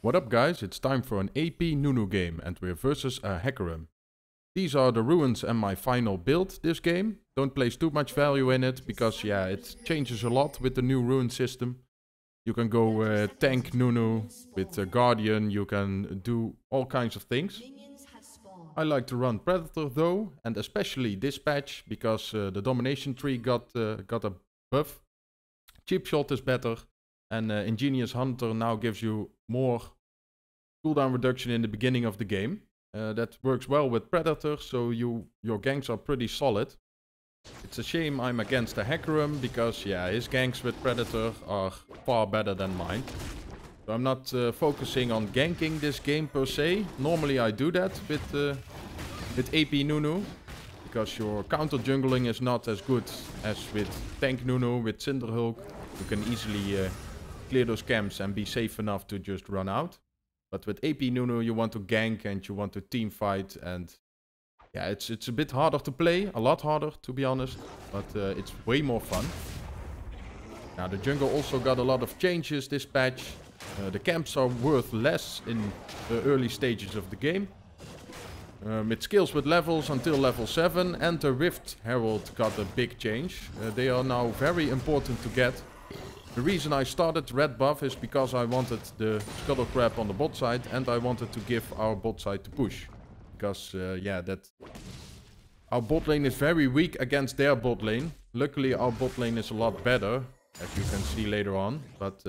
What up guys, it's time for an AP Nunu game and we're versus a Hecarim. These are the ruins and my final build this game. Don't place too much value in it because yeah, it changes a lot with the new ruin system. You can go tank Nunu with Guardian, you can do all kinds of things. I like to run Predator though, and especially this patch because the domination tree got a buff. Cheap shot is better and Ingenious Hunter now gives you more cooldown reduction in the beginning of the game. That works well with Predator, so your ganks are pretty solid. It's a shame I'm against a Hecarim because yeah, his ganks with Predator are far better than mine. So I'm not focusing on ganking this game per se. Normally I do that with AP Nunu, because your counter jungling is not as good as with tank Nunu, with Cinderhulk. You can easily clear those camps and be safe enough to just run out. But with AP Nunu you want to gank and you want to team fight, and yeah, it's a bit harder to play, a lot harder to be honest, but it's way more fun. Now the jungle also got a lot of changes this patch. The camps are worth less in the early stages of the game. It scales with levels until level 7, and the Rift Herald got a big change. They are now very important to get. The reason I started red buff is because I wanted the Scuttle Crab on the bot side and I wanted to give our bot side to push. Because yeah, our bot lane is very weak against their bot lane. Luckily our bot lane is a lot better, as you can see later on. But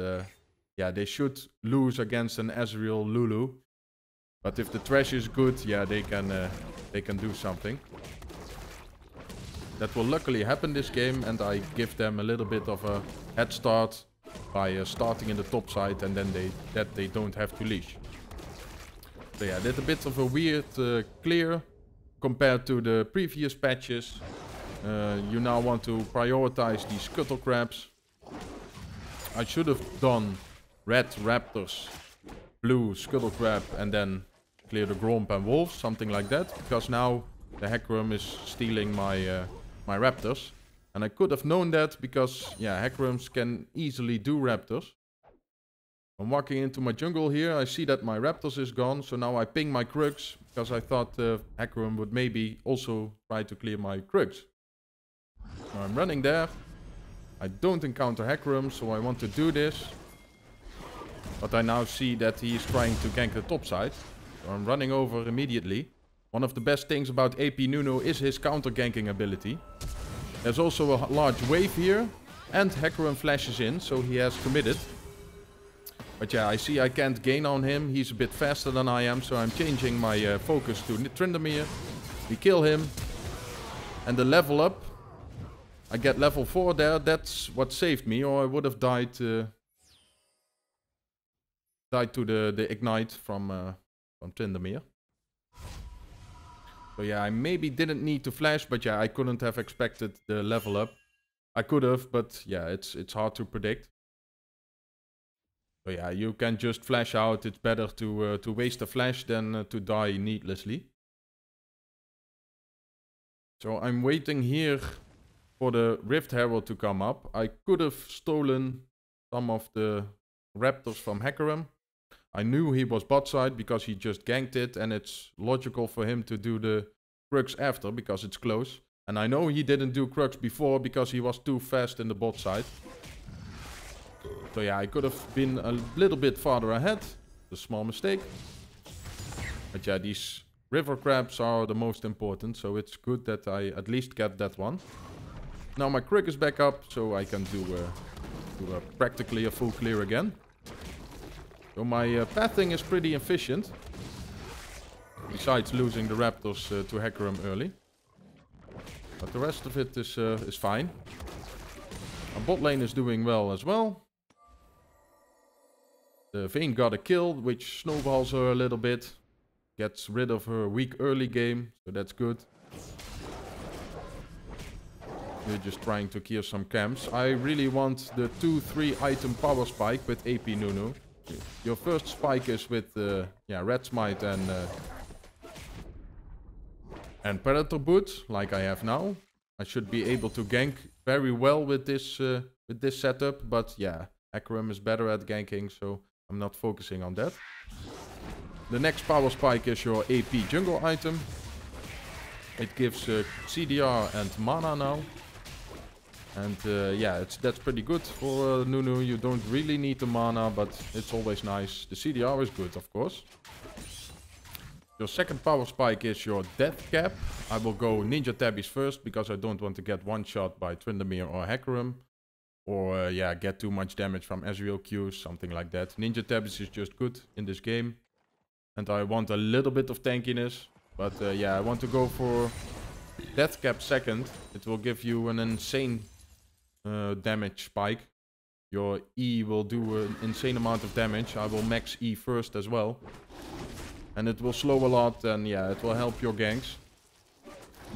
yeah, they should lose against an Ezreal Lulu. But if the trash is good, yeah, they can do something. That will luckily happen this game, and I give them a little bit of a head start by starting in the top side, and then they don't have to leash. So yeah, did a bit of a weird clear compared to the previous patches. You now want to prioritize these Scuttle Crabs. I should have done red raptors, blue Scuttle Crab, and then clear the Gromp and Wolves, something like that. Because now the Hecarim is stealing my raptors. And I could have known that because, yeah, Hecarims can easily do raptors. I'm walking into my jungle here. I see that my raptors is gone. So now I ping my Krugs because I thought Hecarim would maybe also try to clear my Krugs. So I'm running there. I don't encounter Hecarim, so I want to do this. But I now see that he is trying to gank the top side. So I'm running over immediately. One of the best things about AP Nunu is his counter-ganking ability. There's also a large wave here. And Hecarim flashes in, so he has committed. But yeah, I see I can't gain on him. He's a bit faster than I am, so I'm changing my focus to Tryndamere. We kill him. And the level up. I get level 4 there. That's what saved me, or I would have died to the ignite from Tryndamere. So yeah, I maybe didn't need to flash, but yeah, I couldn't have expected the level up. I could have, but yeah, it's hard to predict. So yeah, you can just flash out. It's better to waste a flash than to die needlessly. So I'm waiting here for the Rift Herald to come up. I could have stolen some of the raptors from Hecarim. I knew he was bot side because he just ganked it, and it's logical for him to do the Krugs after because it's close. And I know he didn't do Krugs before because he was too fast in the bot side. So yeah, I could have been a little bit farther ahead. A small mistake. But yeah, these river crabs are the most important, so it's good that I at least get that one. Now my Krug is back up, so I can do practically a full clear again. So my pathing is pretty efficient. Besides losing the raptors to Hecarim early. But the rest of it is fine. Our bot lane is doing well as well. The Vayne got a kill, which snowballs her a little bit. Gets rid of her weak early game, so that's good. We're just trying to clear some camps. I really want the 2-3 item power spike with AP Nunu. Your first spike is with yeah, Red Smite and Predator Boot, like I have now. I should be able to gank very well with this setup, but yeah, Hecarim is better at ganking, so I'm not focusing on that. The next power spike is your AP jungle item. It gives CDR and mana now. And yeah, that's pretty good for Nunu. You don't really need the mana, but it's always nice. The CDR is good, of course. Your second power spike is your death cap. I will go Ninja Tabbies first, because I don't want to get one-shot by Tryndamere or Hecarim. Or yeah, get too much damage from Ezreal Qs, something like that. Ninja Tabbies is just good in this game. And I want a little bit of tankiness. But yeah, I want to go for death cap second. It will give you an insane damage spike. Your E will do an insane amount of damage. I will max E first as well. And it will slow a lot, and yeah, it will help your ganks.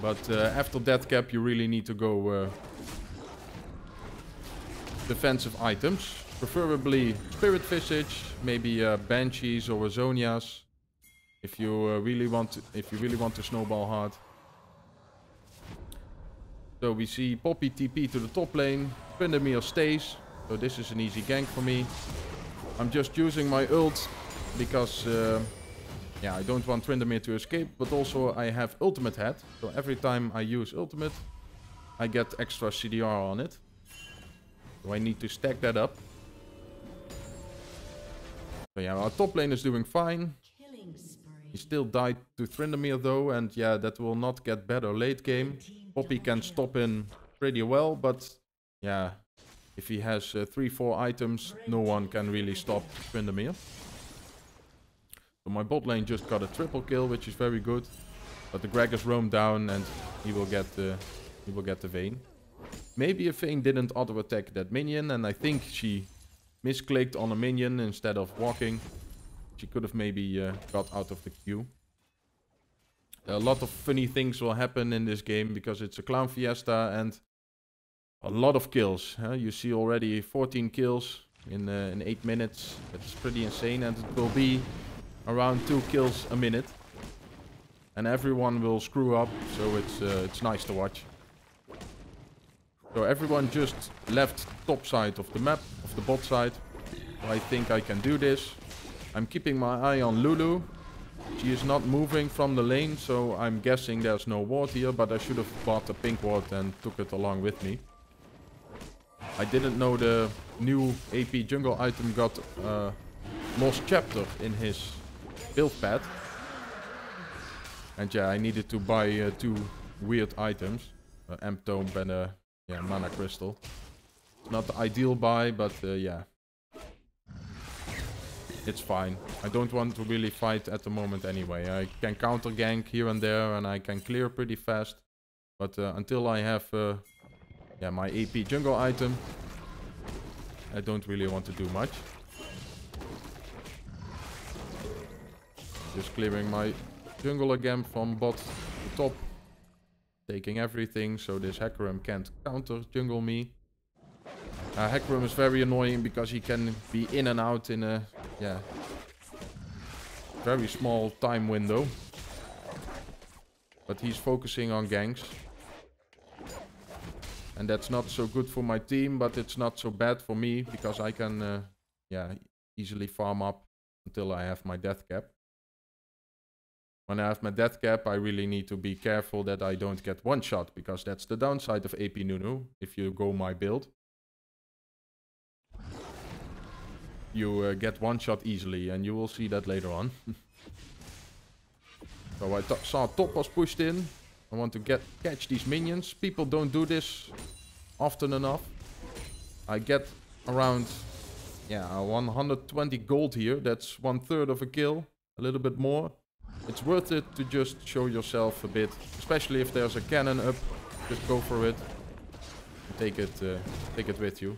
But after death cap, you really need to go defensive items. Preferably Spirit Visage, maybe Banshees or Zonias. If you really want to snowball hard. So we see Poppy TP to the top lane. Tryndamere stays. So this is an easy gank for me. I'm just using my ult because yeah, I don't want Tryndamere to escape, but also I have ultimate head. So every time I use ultimate, I get extra CDR on it. So I need to stack that up. So yeah, our top lane is doing fine. He still died to Tryndamere though, and yeah, that will not get better late game. Poppy can stop in pretty well, but yeah, if he has 3-4 items, no one can really stop Tryndamere. So my bot lane just got a triple kill, which is very good. But the Gragas roamed down and he will get the Vayne. Maybe a Vayne didn't auto attack that minion, and I think she misclicked on a minion instead of walking. She could have maybe got out of the queue. A lot of funny things will happen in this game because it's a clown fiesta and a lot of kills. You see already 14 kills in 8 minutes. That's pretty insane, and it will be around 2 kills a minute. And everyone will screw up, so it's nice to watch. So everyone just left top side of the map, of the bot side. So I think I can do this. I'm keeping my eye on Lulu. She is not moving from the lane, so I'm guessing there's no ward here, but I should have bought a pink ward and took it along with me. I didn't know the new AP jungle item got Lost Chapter in his build pad. And yeah, I needed to buy 2 weird items. Amp Tome and a Mana Crystal. It's not the ideal buy, but yeah. It's fine. I don't want to really fight at the moment anyway. I can counter gank here and there, and I can clear pretty fast. But until I have my AP jungle item, I don't really want to do much. Just clearing my jungle again from bot to top. Taking everything, so this Hecarim can't counter jungle me. Hecarim is very annoying because he can be in and out in a very small time window. But he's focusing on ganks. And that's not so good for my team, but it's not so bad for me because I can easily farm up until I have my death cap. When I have my death cap, I really need to be careful that I don't get one shot, because that's the downside of AP Nunu if you go my build. You get one shot easily, and you will see that later on. So I saw top was pushed in. I want to catch these minions. People don't do this often enough. I get around 120 gold here. That's 1/3 of a kill, a little bit more. It's worth it to just show yourself a bit, especially if there's a cannon up. Just go for it. Take it with you.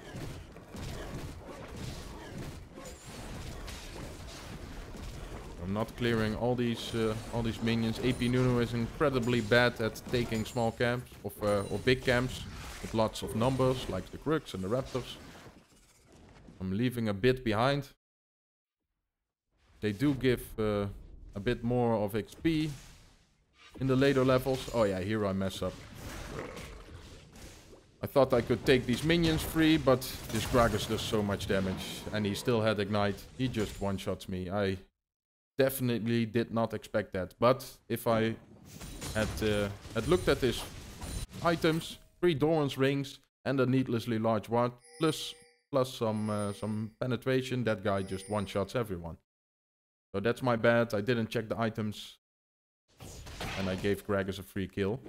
I'm not clearing all these minions. AP Nunu is incredibly bad at taking small camps or big camps with lots of numbers, like the Krugs and the Raptors. I'm leaving a bit behind. They do give a bit more of XP in the later levels. Oh yeah, here I mess up. I thought I could take these minions free, but this Gragas does so much damage. And he still had Ignite. He just one-shots me. I definitely did not expect that. But if I had looked at his items, 3 Doran's rings and a needlessly large ward, plus some penetration, that guy just one-shots everyone. So that's my bad. I didn't check the items. And I gave Gragas a free kill.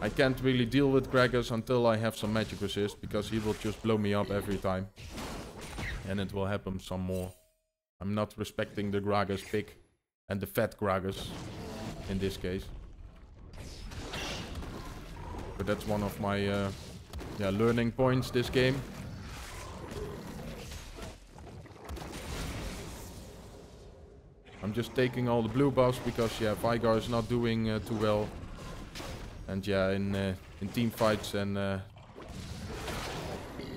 I can't really deal with Gragas until I have some magic resist, because he will just blow me up every time. And it will happen some more. I'm not respecting the Gragas pick and the fat Gragas in this case. But that's one of my learning points this game. I'm just taking all the blue buffs because Veigar is not doing too well. And in team fights and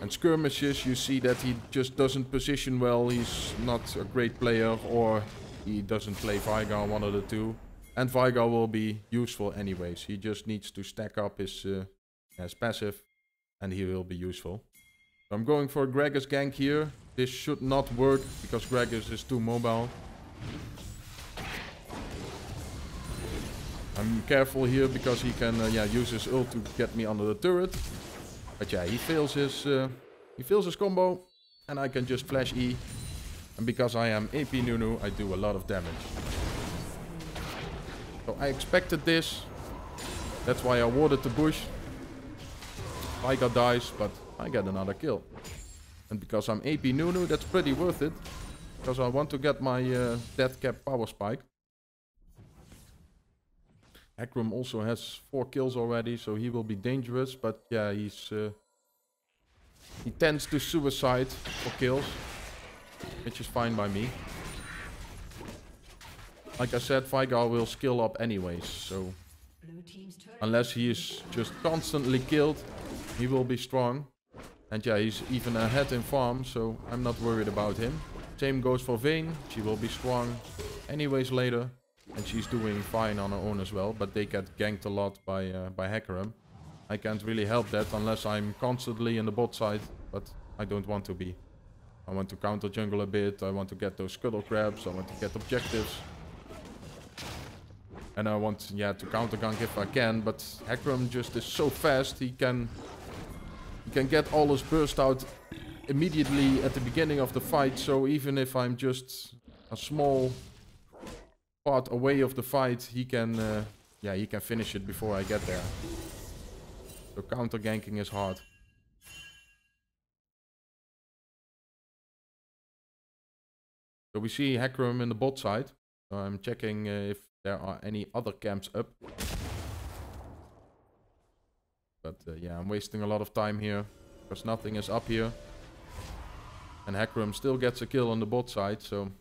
skirmishes, you see that he just doesn't position well. He's not a great player, or he doesn't play Veigar, one of the two. And Veigar will be useful anyways. He just needs to stack up his passive, and he will be useful. So I'm going for a Gragas gank here. This should not work because Gragas is too mobile. I'm careful here because he can use his ult to get me under the turret. But yeah, he fails his combo, and I can just flash E. And because I am AP Nunu, I do a lot of damage. So I expected this. That's why I warded the bush. Veigar dies, but I get another kill. And because I'm AP Nunu, that's pretty worth it. Because I want to get my death cap power spike. Hecarim also has 4 kills already, so he will be dangerous. But yeah, he tends to suicide for kills, which is fine by me. Like I said, Veigar will skill up anyways, so unless he is just constantly killed, he will be strong. And yeah, he's even ahead in farm, so I'm not worried about him. Same goes for Vayne. She will be strong anyways later. And she's doing fine on her own as well, but they get ganked a lot by Hecarim. I can't really help that unless I'm constantly in the bot side, but I don't want to be. I want to counter jungle a bit, I want to get those scuttle crabs, I want to get objectives. And I want, to counter gank if I can, but Hecarim just is so fast, he can get all his burst out immediately at the beginning of the fight, so even if I'm just a small part away of the fight, he can finish it before I get there. So counter ganking is hard. So we see Hecarim in the bot side. So I'm checking if there are any other camps up. But I'm wasting a lot of time here because nothing is up here. And Hecarim still gets a kill on the bot side, so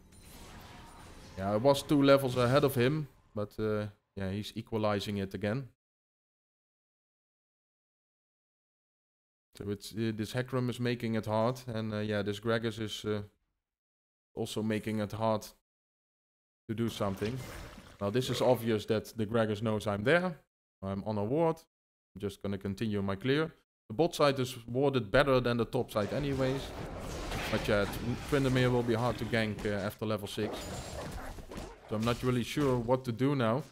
I was 2 levels ahead of him, but he's equalizing it again. So it's this Hecarim is making it hard, and this Gragas is also making it hard to do something. Now this is obvious that the Gragas knows I'm there. I'm on a ward. I'm just gonna continue my clear. The bot side is warded better than the top side anyways. But Tryndamere will be hard to gank after level 6. So I'm not really sure what to do now.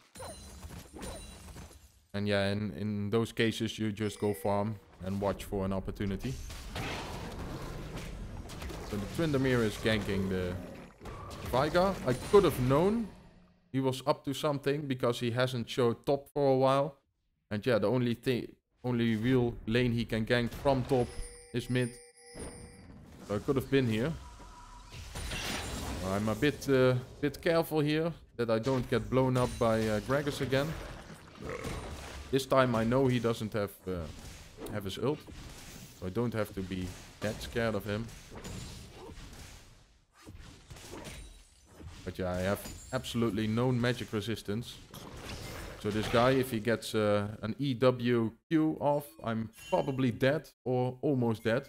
And in those cases you just go farm and watch for an opportunity. So the Tryndamere is ganking the Veigar. I could have known he was up to something because he hasn't showed top for a while. And the only real lane he can gank from top is mid. So I could have been here. I'm a bit careful here that I don't get blown up by Gragas again. This time I know he doesn't have his ult, so I don't have to be that scared of him. But I have absolutely no magic resistance. So this guy, if he gets an EWQ off, I'm probably dead or almost dead.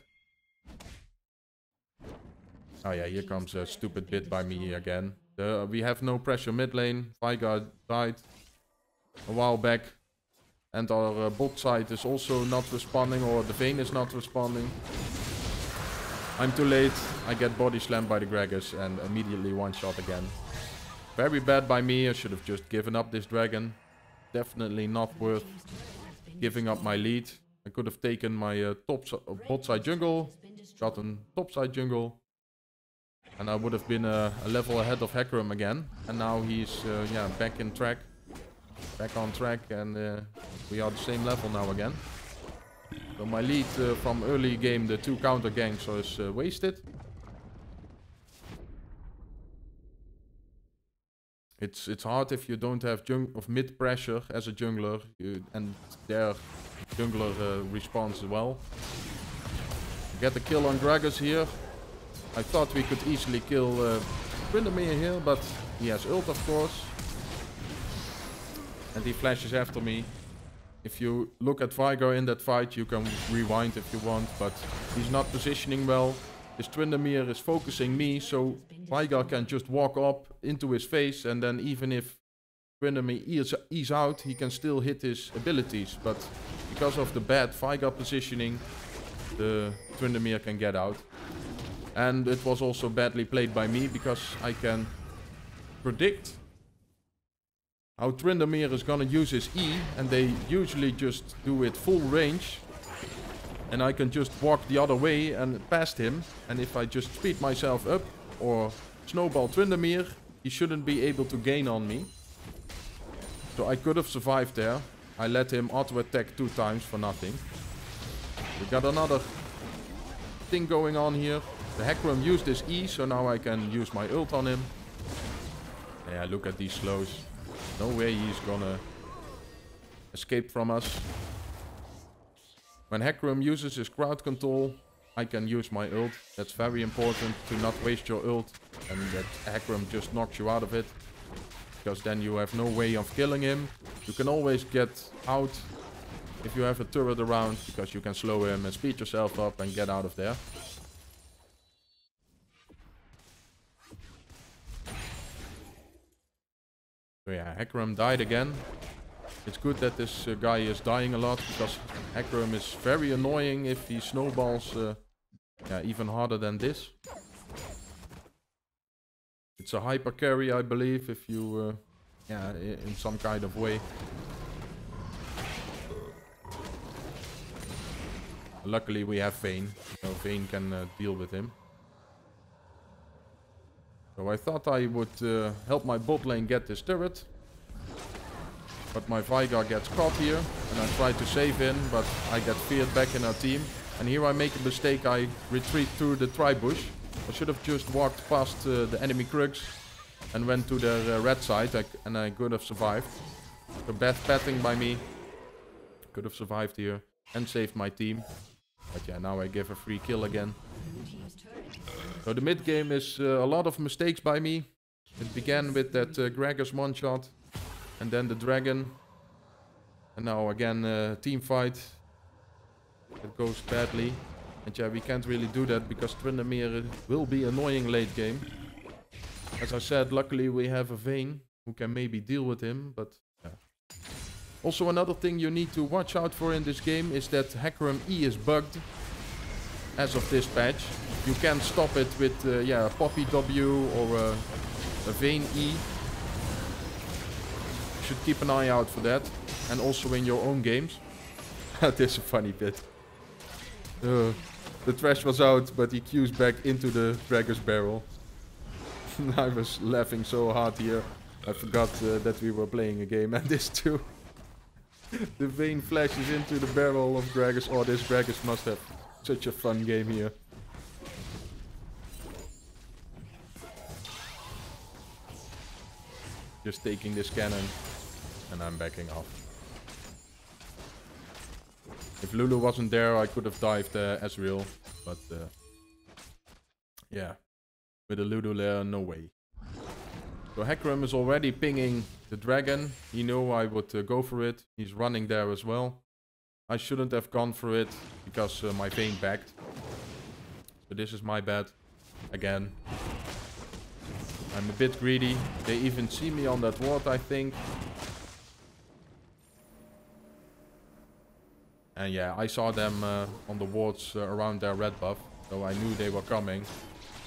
Oh yeah, here comes a stupid bit by me again. We have no pressure mid lane. Veigar died a while back. And our bot side is also not responding, or the Vayne is not responding. I'm too late. I get body slammed by the Gragas and immediately one shot again. Very bad by me. I should have just given up this dragon. Definitely not worth giving up my lead. I could have taken my bot side jungle, gotten top side jungle. And I would have been a level ahead of Hecarim again. And now he's yeah, back in track. Back on track, and we are the same level now again. So my lead from early game, the 2 counter ganks, is wasted. It's hard if you don't have mid pressure as a jungler, and their jungler responds well. Get the kill on Gragas here. I thought we could easily kill Tryndamere here, but he has ult, of course. And he flashes after me. If you look at Veigar in that fight, you can rewind if you want, but he's not positioning well. This Tryndamere is focusing me, so Veigar can just walk up into his face, and then even if Tryndamere ease out, he can still hit his abilities. But because of the bad Veigar positioning, the Tryndamere can get out. And it was also badly played by me, because I can predict how Tryndamere is gonna use his E, and they usually just do it full range. And I can just walk the other way and past him. And if I just speed myself up or snowball Tryndamere, he shouldn't be able to gain on me. So I could have survived there. I let him auto attack 2 times for nothing. We got another thing going on here. The Hecarim used his E, so now I can use my ult on him. Yeah, look at these slows. No way he's gonna escape from us. When Hecarim uses his crowd control, I can use my ult. That's very important, to not waste your ult and that Hecarim just knocks you out of it. Because then you have no way of killing him. You can always get out if you have a turret around, because you can slow him and speed yourself up and get out of there. So yeah, Hecarim died again. It's good that this guy is dying a lot, because Hecarim is very annoying if he snowballs yeah, even harder than this. It's a hyper carry, I believe, if you, yeah, in some kind of way. Luckily we have Vayne, so Vayne can deal with him. So I thought I would help my bot lane get this turret. But my Veigar gets caught here, and I try to save him, but I get feared back in our team. And here I make a mistake, I retreat through the tri-bush. I should have just walked past the enemy Krugs and went to the red side, and I could have survived. So bad patting by me. Could have survived here and saved my team. But yeah, now I give a free kill again. So the mid game is a lot of mistakes by me. It began with that Gragas one shot. And then the dragon. And now again team fight. It goes badly. And yeah, we can't really do that because Tryndamere will be annoying late game. As I said, luckily we have a Vayne who can maybe deal with him, but yeah. Also another thing you need to watch out for in this game is that Hecarim E is bugged. As of this patch. You can stop it with yeah, a Poppy W or a Vayne E. You should keep an eye out for that. And also in your own games. That is a funny bit. The trash was out, but he queues back into the Gragas barrel. I was laughing so hard here. I forgot that we were playing a game, and this too. The Vayne flashes into the barrel of Gragas. Oh, this Gragas must have such a fun game here. Just taking this cannon, and I'm backing off. If Lulu wasn't there, I could have dived Ezreal, but yeah, with a Lulu there, no way. So Hecarim is already pinging the dragon. He knew I would go for it. He's running there as well. I shouldn't have gone for it because my Vayne backed. So this is my bad again. I'm a bit greedy. They even see me on that ward, I think. And yeah, I saw them on the wards around their red buff. So I knew they were coming.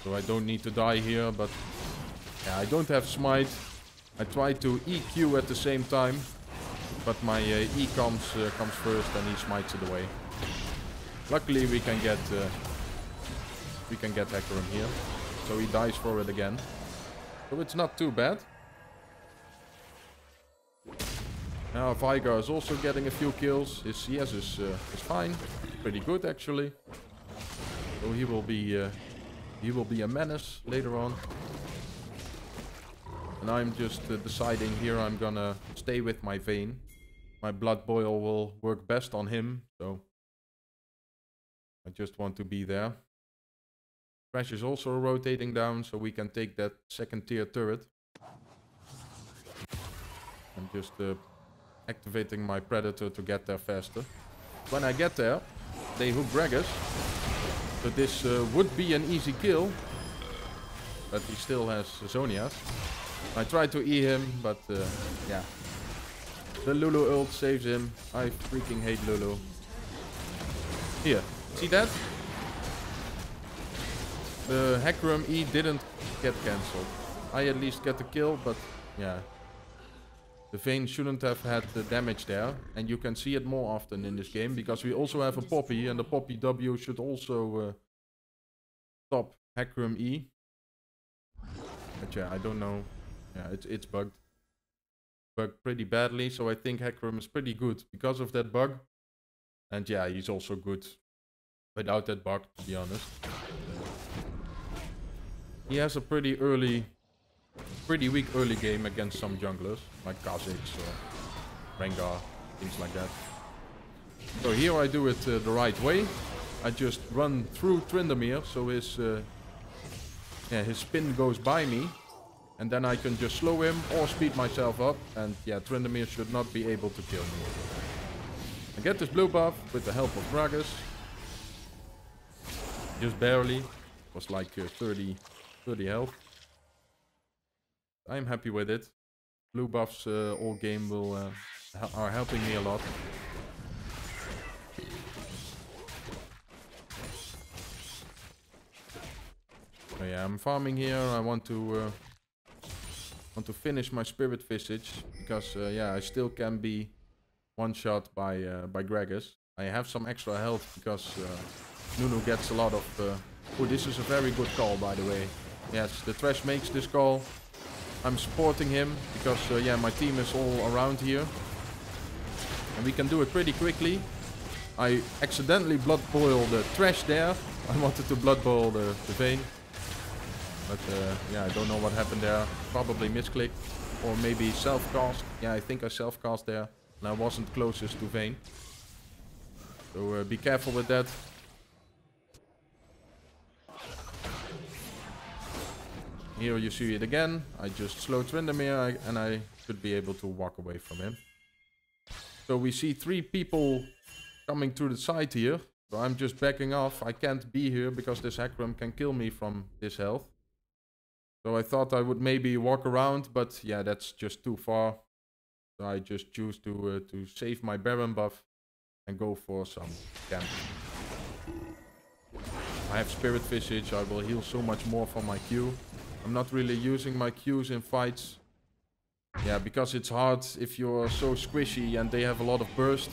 So I don't need to die here, but yeah, I don't have smite. I tried to EQ at the same time, but my E comes first and he smites it away. Luckily we can get Hecarim here, so he dies for it again. So it's not too bad. Now Vigar is also getting a few kills. His CS is fine, pretty good actually. So he will be a menace later on. And I'm just deciding here I'm gonna stay with my Vayne. My Blood Boil will work best on him, so I just want to be there. Thresh is also rotating down, so we can take that second tier turret. I'm just activating my Predator to get there faster. When I get there, they hook Gragas. So this would be an easy kill, but he still has Zonias. I tried to E him, but yeah. The Lulu ult saves him. I freaking hate Lulu. Here, see that? The Hecarim E didn't get cancelled. I at least get the kill, but yeah. The Vayne shouldn't have had the damage there. And you can see it more often in this game, because we also have a Poppy, and the Poppy W should also stop Hecarim E. But yeah, I don't know. Yeah, it's bugged. Bugged pretty badly, so I think Hecarim is pretty good because of that bug. And yeah, he's also good without that bug, to be honest. He has a pretty weak early game against some junglers, like Kha'Zix or Rengar, things like that. So here I do it the right way. I just run through Tryndamere, so his spin goes by me. And then I can just slow him or speed myself up. And yeah, Tryndamere should not be able to kill me. I get this blue buff with the help of Gragas. Just barely. It was like 30 health. I'm happy with it. Blue buffs all game are helping me a lot. So yeah, I'm farming here. I want to finish my Spirit Visage, because yeah, I still can be one-shot by Gragas. I have some extra health because Nunu gets a lot of... Oh, this is a very good call, by the way. Yes, the Thresh makes this call. I'm supporting him because yeah, my team is all around here. And we can do it pretty quickly. I accidentally Blood Boil the Thresh there. I wanted to Blood Boil the Vayne. But yeah, I don't know what happened there. Probably misclick. Or maybe self-cast. Yeah, I think I self-cast there. And I wasn't closest to Vayne. So be careful with that. Here you see it again. I just slow Tryndamere and I should be able to walk away from him. So we see 3 people coming to the side here. So I'm just backing off. I can't be here because this Hecarim can kill me from this health. So I thought I would maybe walk around, but yeah, that's just too far. So I just choose to save my Baron buff and go for some camp. I have Spirit Visage. I will heal so much more from my Q. I'm not really using my Qs in fights. Yeah, because it's hard if you're so squishy and they have a lot of burst.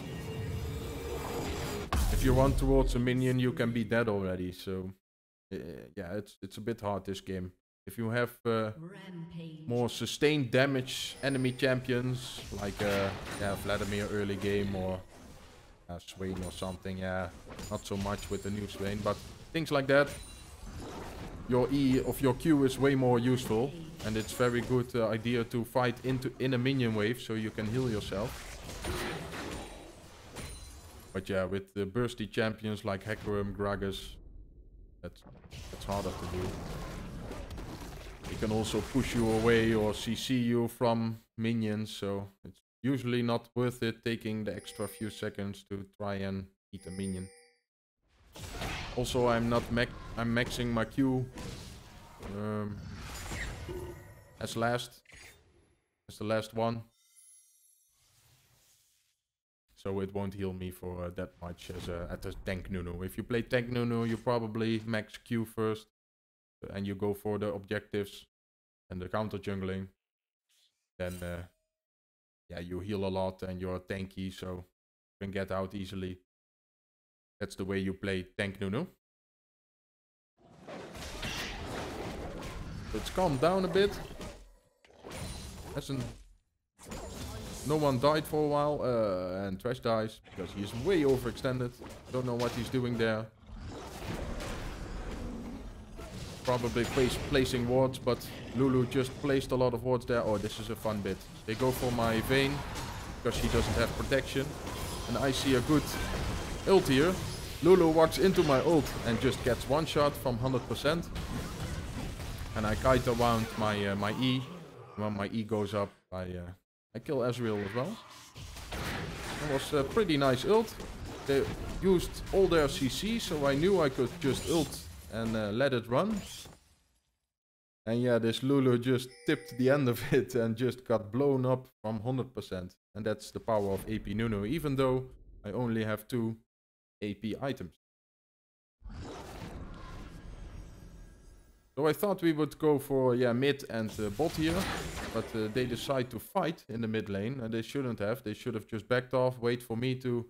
If you run towards a minion, you can be dead already. So yeah, it's a bit hard this game. If you have more sustained damage enemy champions, like yeah, Vladimir early game or Swain or something, yeah, not so much with the new Swain, but things like that. Your E of your Q is way more useful, and it's very good idea to fight in a minion wave so you can heal yourself. But yeah, with the bursty champions like Hecarim, Gragas, that's harder to do. They can also push you away or CC you from minions, so it's usually not worth it taking the extra few seconds to try and eat a minion. Also, I'm maxing my Q as the last one. So it won't heal me for that much as at the tank Nunu. If you play tank Nunu, you probably max Q first. And you go for the objectives and the counter jungling. Then yeah, you heal a lot and you're tanky, so you can get out easily. That's the way you play tank Nunu. Let's calm down a bit. No one died for a while, and Trash dies because he is way overextended. Don't know what he's doing there. Probably placing wards, but Lulu just placed a lot of wards there. Oh, this is a fun bit. They go for my Vayne because she doesn't have protection. And I see a good ult here. Lulu walks into my ult and just gets one shot from 100%. And I kite around my E. When my E goes up, I kill Ezreal as well. That was a pretty nice ult. They used all their CC, so I knew I could just ult and let it run. And yeah, this Lulu just tipped the end of it and just got blown up from 100%. And that's the power of AP Nunu, even though I only have 2 AP items. So I thought we would go for mid and bot here, but they decide to fight in the mid lane, and they shouldn't have. They should have just backed off, wait for me to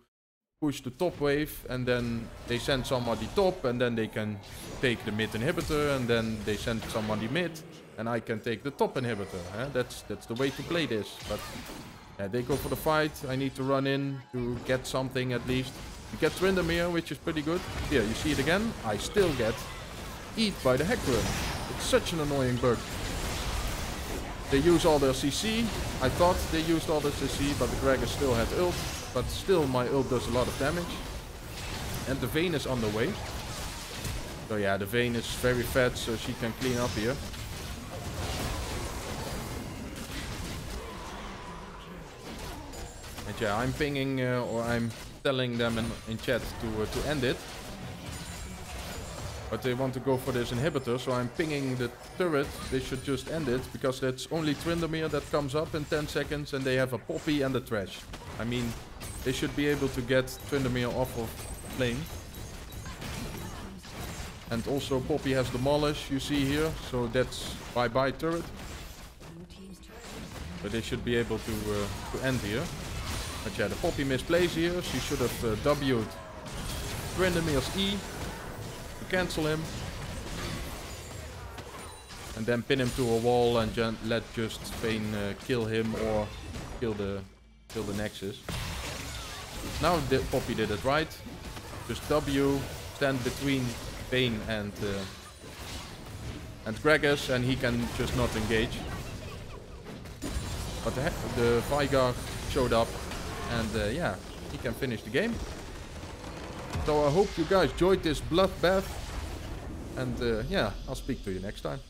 push the top wave, and then they send somebody top, and then they can take the mid inhibitor, and then they send somebody mid, and I can take the top inhibitor. That's the way to play this. But they go for the fight. I need to run in to get something at least. You get Tryndamere, which is pretty good. Here, you see it again. I still get eat by the Hecarim. It's such an annoying bug. They use all their CC. I thought they used all their CC, but the Gragas still had ult. But still, my ult does a lot of damage. And the Vayne is on the way. So yeah, the Vayne is very fat, so she can clean up here. And yeah, I'm pinging, or I'm telling them in chat to end it. But they want to go for this inhibitor, so I'm pinging the turret. They should just end it, because that's only Tryndamere that comes up in 10 seconds, and they have a Poppy and a Thresh. I mean, they should be able to get Tryndamere off of lane. And also Poppy has Demolish, you see here, so that's bye-bye turret. But they should be able to end here. But yeah, the Poppy misplays here. She should have W'd Tryndamere's E. Cancel him and then pin him to a wall and let just Vayne kill him or kill the Nexus. Now Poppy did it right. Just W, stand between Vayne and Gragas, and he can just not engage. But the Veigar showed up, and yeah, he can finish the game. So I hope you guys enjoyed this bloodbath, and yeah, I'll speak to you next time.